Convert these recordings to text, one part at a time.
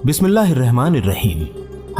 बिस्मिल्लाहिर्रहमानिर्रहीम।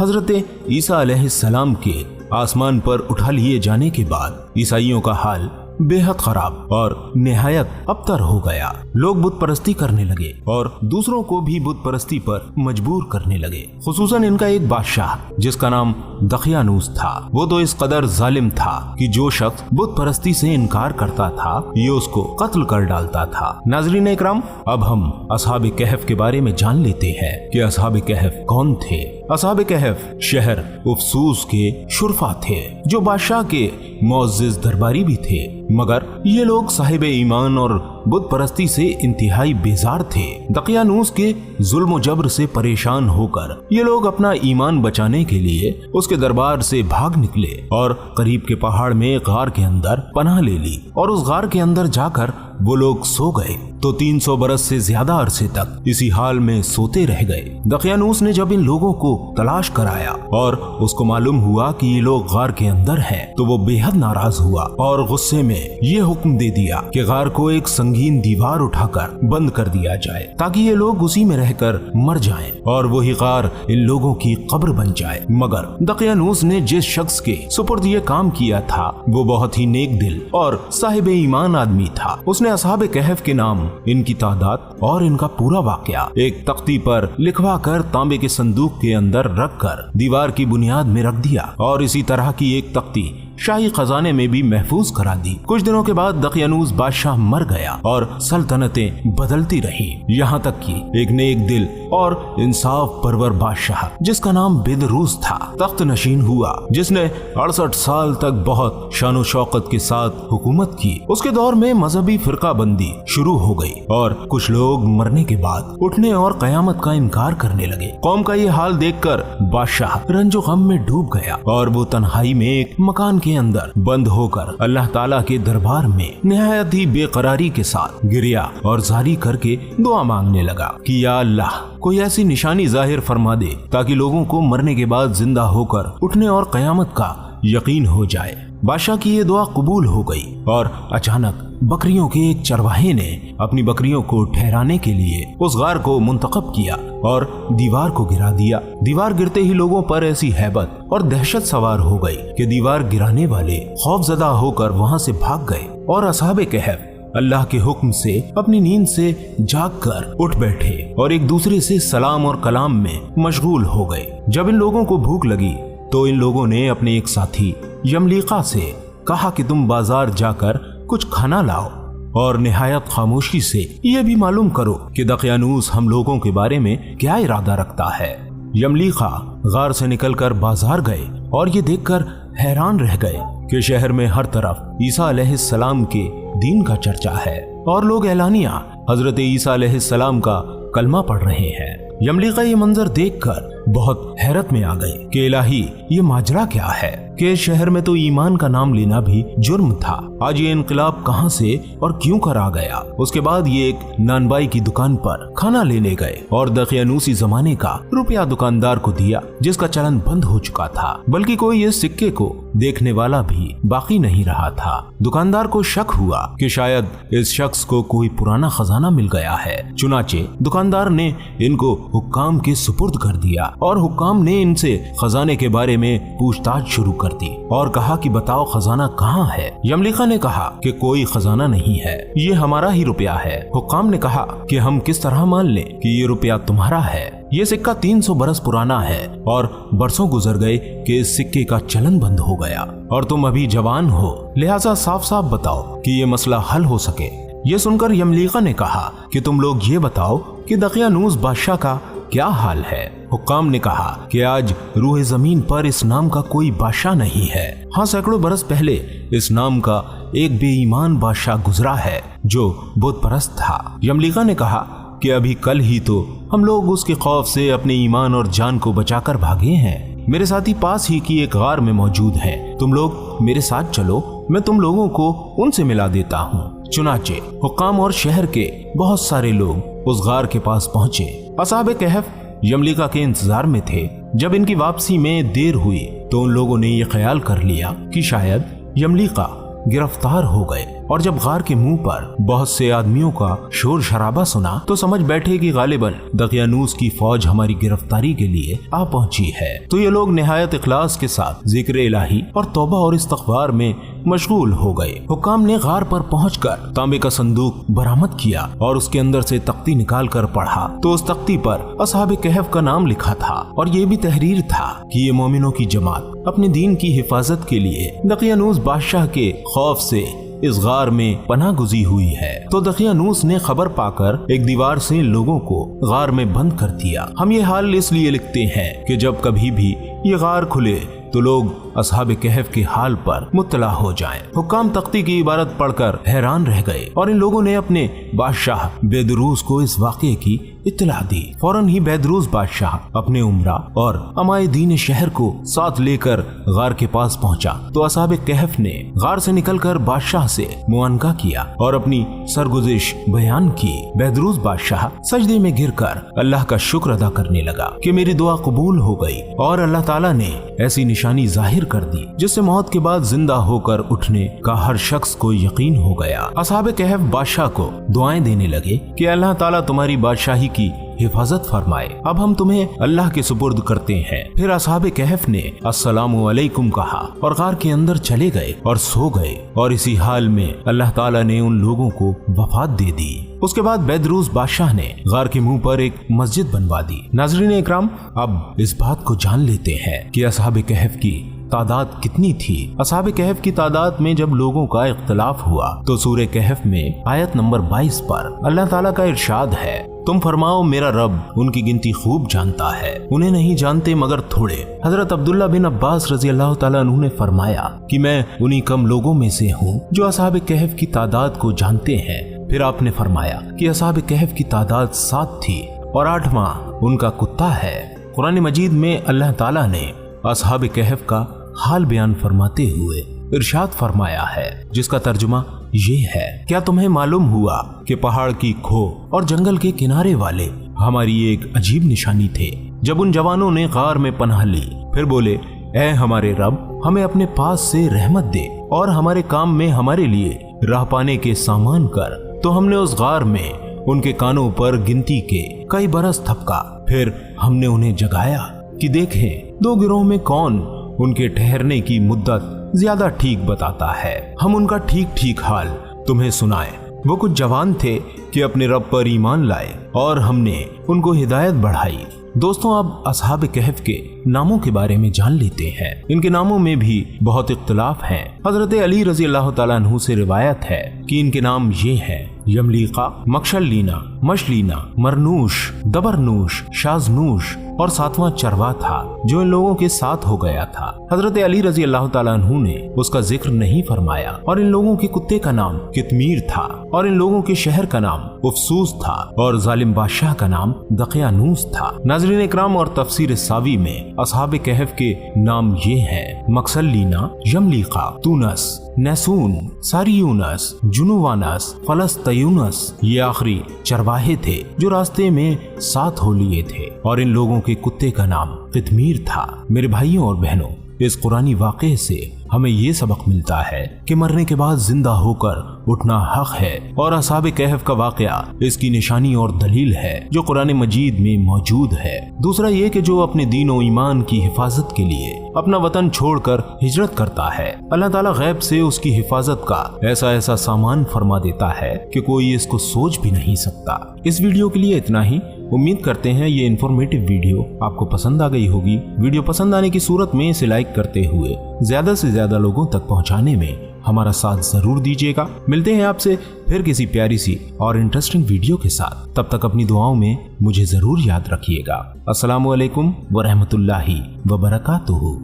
हजरत ईसा अलैहिस्सलाम के आसमान पर उठा लिए जाने के बाद ईसाइयों का हाल बेहद खराब और निहायत अबतर हो गया। लोग बुत परस्ती करने लगे और दूसरों को भी बुत परस्ती पर मजबूर करने लगे। खुसूसन इनका एक बादशाह जिसका नाम दकियानूस था, वो तो इस कदर जालिम था कि जो शख्स बुत परस्ती से इनकार करता था ये उसको कत्ल कर डालता था। नाज़रीन इकराम, अब हम असहाब कहफ के बारे में जान लेते हैं कि असहाब कहफ कौन थे। असहाब कहफ शहर उफसूस के शुरफा थे जो बादशाह के मुअज़्ज़िज़ दरबारी भी थे, मगर ये लोग साहिब ईमान और बुत परस्ती से इंतहाई बेजार थे। दकियानूस के जुल्म जबर से परेशान होकर ये लोग अपना ईमान बचाने के लिए उसके दरबार से भाग निकले और करीब के पहाड़ में गार के अंदर पनाह ले ली और उस गार के अंदर जाकर वो लोग सो गए तो 300 बरस से ज्यादा अरसे तक इसी हाल में सोते रह गए। दकियानूस ने जब इन लोगों को तलाश कराया और उसको मालूम हुआ कि ये लोग गार के अंदर हैं, तो वो बेहद नाराज हुआ और गुस्से में ये हुक्म दे दिया कि गार को एक संगीन दीवार उठाकर बंद कर दिया जाए ताकि ये लोग उसी में रहकर मर जाएं और वही गार इन लोगों की कब्र बन जाए। मगर दकियानूस ने जिस शख्स के सुपुर्द ये काम किया था वो बहुत ही नेक दिल और साहिब ईमान आदमी था। उसने असहाब कहफ के नाम, इनकी तादाद और इनका पूरा वाकया एक तख्ती पर लिखवा कर तांबे के संदूक के अंदर रख कर दीवार की बुनियाद में रख दिया और इसी तरह की एक तख्ती शाही खजाने में भी महफूज करा दी। कुछ दिनों के बाद दकियानूस बादशाह मर गया और सल्तनतें बदलती रही, यहाँ तक कि एक नेक दिल और इंसाफ परवर बादशाह जिसका नाम बेदरूस था तख्त नशीन हुआ, जिसने 68 साल तक बहुत शानो शौकत के साथ हुकूमत की। उसके दौर में मजहबी फिरका बंदी शुरू हो गई और कुछ लोग मरने के बाद उठने और कयामत का इनकार करने लगे। कौम का ये हाल देखकर बादशाह रंजो गम में डूब गया और वो तन्हाई में एक मकान के अंदर बंद होकर अल्लाह ताला के दरबार में निहायत ही बेकरारी के साथ गिरिया और जारी करके दुआ मांगने लगा कि या अल्लाह कोई ऐसी निशानी जाहिर फरमा दे ताकि लोगों को मरने के बाद जिंदा होकर उठने और कयामत का यकीन हो जाए। बादशाह की ये दुआ कबूल हो गई और अचानक बकरियों के एक चरवाहे ने अपनी बकरियों को ठहराने के लिए उस गार को मुंतखब किया और दीवार को गिरा दिया। दीवार गिरते ही लोगों पर ऐसी हैबत और दहशत सवार हो गई कि दीवार गिराने वाले खौफजदा होकर वहां से भाग गए और असहाबे कहफ अल्लाह के हुक्म से अपनी नींद से जागकर उठ बैठे और एक दूसरे से सलाम और कलाम में मशगूल हो गए। जब इन लोगों को भूख लगी तो इन लोगों ने अपने एक साथी यमलीका से कहा कि तुम बाजार जाकर कुछ खाना लाओ और निहायत खामोशी से ये भी मालूम करो कि दकियानूस हम लोगों के बारे में क्या इरादा रखता है। यमलीका गार से निकलकर बाजार गए और ये देखकर हैरान रह गए कि शहर में हर तरफ ईसा अलैहिस्सलाम के दीन का चर्चा है और लोग एलानिया हजरत ईसा अलैहिस्सलाम का कलमा पढ़ रहे हैं। यमलीका ये मंजर देखकर बहुत हैरत में आ गए कि इलाही ये माजरा क्या है कि शहर में तो ईमान का नाम लेना भी जुर्म था। आज ये इनकलाब कहां से और क्यों कर आ गया। उसके बाद ये एक नानबाई की दुकान पर खाना लेने गए और दकियानूसी जमाने का रुपया दुकानदार को दिया जिसका चलन बंद हो चुका था, बल्कि कोई इस सिक्के को देखने वाला भी बाकी नहीं रहा था। दुकानदार को शक हुआ कि शायद इस शख्स को कोई पुराना खजाना मिल गया है। चुनाचे दुकानदार ने इनको हुक्काम के सुपुर्द कर दिया और हुक्काम ने इनसे खजाने के बारे में पूछताछ शुरू कर दी और कहा कि बताओ खजाना कहाँ है। यमलीका ने कहा कि कोई खजाना नहीं है, ये हमारा ही रुपया है। हुक्काम ने कहा कि हम किस तरह मान लें कि ये रुपया तुम्हारा है। ये सिक्का 300 बरस पुराना है और बरसों गुजर गए कि इस सिक्के का चलन बंद हो गया और तुम अभी जवान हो, लिहाजा साफ साफ बताओ कि ये मसला हल हो सके। ये सुनकर यमलीका ने कहा कि तुम लोग ये बताओ कि दकियानूस बादशाह का क्या हाल है। हुक्काम ने कहा कि आज रूह जमीन पर इस नाम का कोई बादशाह नहीं है। हाँ, सैकड़ों बरस पहले इस नाम का एक बेईमान बादशाह गुजरा है जो बुत परस्त था। यमलीका ने कहा कि अभी कल ही तो हम लोग उसके खौफ से अपने ईमान और जान को बचाकर भागे हैं। मेरे साथी पास ही की एक गार में मौजूद हैं। तुम लोग मेरे साथ चलो, मैं तुम लोगों को उनसे मिला देता हूँ। चुनाचे हुक्काम और शहर के बहुत सारे लोग उस गार के पास पहुंचे। असहाबे कहफ यमलीका के इंतजार में थे। जब इनकी वापसी में देर हुई तो उन लोगों ने ये ख्याल कर लिया कि शायद यमलीका गिरफ्तार हो गए और जब गार के मुंह पर बहुत से आदमियों का शोर शराबा सुना तो समझ बैठे कि गालिबन दकियानूस की फौज हमारी गिरफ्तारी के लिए आ पहुंची है। तो ये लोग निहायत इखलास के साथ जिक्र इलाही और तौबा और इस्तग़फ़ार में मशगूल हो गए। हुक्काम ने गार पर पहुंचकर तांबे का संदूक बरामद किया और उसके अंदर से तख्ती निकाल कर पढ़ा तो उस तख्ती पर असहाबे कहफ का नाम लिखा था और ये भी तहरीर था कि ये मोमिनों की जमात अपने दीन की हिफाजत के लिए दकियानूस बादशाह के खौफ से इस गार में पनाह गुज़ी हुई है। तो दकियानूस ने खबर पाकर एक दीवार से लोगों को गार में बंद कर दिया। हम ये हाल इसलिए लिखते हैं कि जब कभी भी ये गार खुले तो लोग असहाबे कहफ के हाल पर मुत्तला हो जाएं। हुक्काम तख्ती की इबारत पढ़कर हैरान रह गए और इन लोगों ने अपने बादशाह बेदरूस को इस वाक़े की इत्तला दी। फौरन ही बेदरूस बादशाह अपने उमरा और अमायदीन शहर को साथ लेकर गार के पास पहुंचा तो असहाबे कहफ ने गार से निकलकर बादशाह से मुआनका किया और अपनी सरगुज़िश बयान की। बेदरूस बादशाह सजदे में गिरकर अल्लाह का शुक्र अदा करने लगा कि मेरी दुआ कबूल हो गई और अल्लाह ताला ने ऐसी निशानी जाहिर कर दी जिससे मौत के बाद जिंदा होकर उठने का हर शख्स को यकीन हो गया। असहाबे कहफ बादशाह को दुआएं देने लगे कि अल्लाह ताला तुम्हारी बादशाही की हिफाजत फरमाए, अब हम तुम्हें अल्लाह के सुपुर्द करते हैं। फिर असहाबे कहफ ने अस्सलामु अलैकुम कहा और गार के अंदर चले गए और सो गए और इसी हाल में अल्लाह ताला ने उन लोगों को वफात दे दी। उसके बाद बेदरूस बादशाह ने गार के मुंह पर एक मस्जिद बनवा दी। नाज़रीन इकराम, अब इस बात को जान लेते हैं कि असहाबे कहफ की तादाद कितनी थी। असहाबे कहफ की तादाद में जब लोगों का इख्तलाफ हुआ तो सूरह कहफ में आयत नंबर 22 पर अल्लाह ताला का इरशाद है, तुम फरमाओ मेरा रब उनकी गिनती खूब जानता है, उन्हें नहीं जानते मगर थोड़े। हजरत अब्दुल्ला बिन अब्बास रजी अल्लाह ताला अन्हु ने फरमाया कि मैं उन्हीं कम लोगों में से हूँ जो असहाबे कहफ की तादाद को जानते हैं। फिर आपने फरमाया कि असहाबे कहफ की तादाद 7 थी और 8वां उनका कुत्ता है। कुरान मजीद में अल्लाह ताला ने असहाबे कहफ का हाल बयान फरमाते हुए इरशाद फरमाया है जिसका तर्जुमा ये है, क्या तुम्हें मालूम हुआ कि पहाड़ की खो और जंगल के किनारे वाले हमारी एक अजीब निशानी थे। जब उन जवानों ने गार में पनाह ली फिर बोले, ऐ हमारे रब हमें अपने पास से रहमत दे और हमारे काम में हमारे लिए राह पाने के सामान कर। तो हमने उस गार में उनके कानों पर गिनती के कई बरस थपका। फिर हमने उन्हें जगाया कि देखें दो गिरोह में कौन उनके ठहरने की मुद्दत ज्यादा ठीक बताता है, हम उनका ठीक ठीक हाल तुम्हें सुनाएं। वो कुछ जवान थे कि अपने रब पर ईमान लाए और हमने उनको हिदायत बढ़ाई। दोस्तों, अब असहाबे कहफ के नामों के बारे में जान लेते हैं। इनके नामों में भी बहुत इख्तिलाफ हैं। हजरत अली रजी अल्लाह ताला अन्हु से रिवायत है कि इनके नाम ये हैं, यमलीका, मक्शलीना, मशलीना, मरनूश, दबरनूश, शाजनूश और 7वां चरवा था जो इन लोगों के साथ हो गया था। हजरत अली रजी अल्लाह ताला अन्हु ने उसका जिक्र नहीं फरमाया। और इन लोगों के कुत्ते का नाम कितमीर था और इन लोगों के शहर का नाम उफसूस था और जालिम बादशाह का नाम दकियानूस था। नाज़रीन इकराम, और तफसीर सावी में असहाबे कहफ के नाम ये हैं, मक्सलीना, यमलीका, तूनस, नसून, सारियूनस, जुनुवानस, फलस्तयूनस। ये आखिरी चरवाहे थे जो रास्ते में साथ हो लिए थे और इन लोगों के कुत्ते का नाम कितमीर था। मेरे भाइयों और बहनों, इस कुरानी वाक़े से हमें ये सबक मिलता है कि मरने के बाद जिंदा होकर उठना हक है और असहाबे कहफ का वाक़या इसकी निशानी और दलील है जो कुरान मजीद में मौजूद है। दूसरा ये कि जो अपने दीन और ईमान की हिफाजत के लिए अपना वतन छोड़कर हिजरत करता है, अल्लाह ताला गैब से उसकी हिफाजत का ऐसा ऐसा सामान फरमा देता है कि कोई इसको सोच भी नहीं सकता। इस वीडियो के लिए इतना ही। उम्मीद करते हैं ये इन्फॉर्मेटिव वीडियो आपको पसंद आ गई होगी। वीडियो पसंद आने की सूरत में इसे लाइक करते हुए ज्यादा से ज्यादा लोगों तक पहुंचाने में हमारा साथ जरूर दीजिएगा। मिलते हैं आपसे फिर किसी प्यारी सी और इंटरेस्टिंग वीडियो के साथ। तब तक अपनी दुआओं में मुझे जरूर याद रखिएगा। अस्सलामु अलैकुम व रहमतुल्लाहि व बरकातुहू।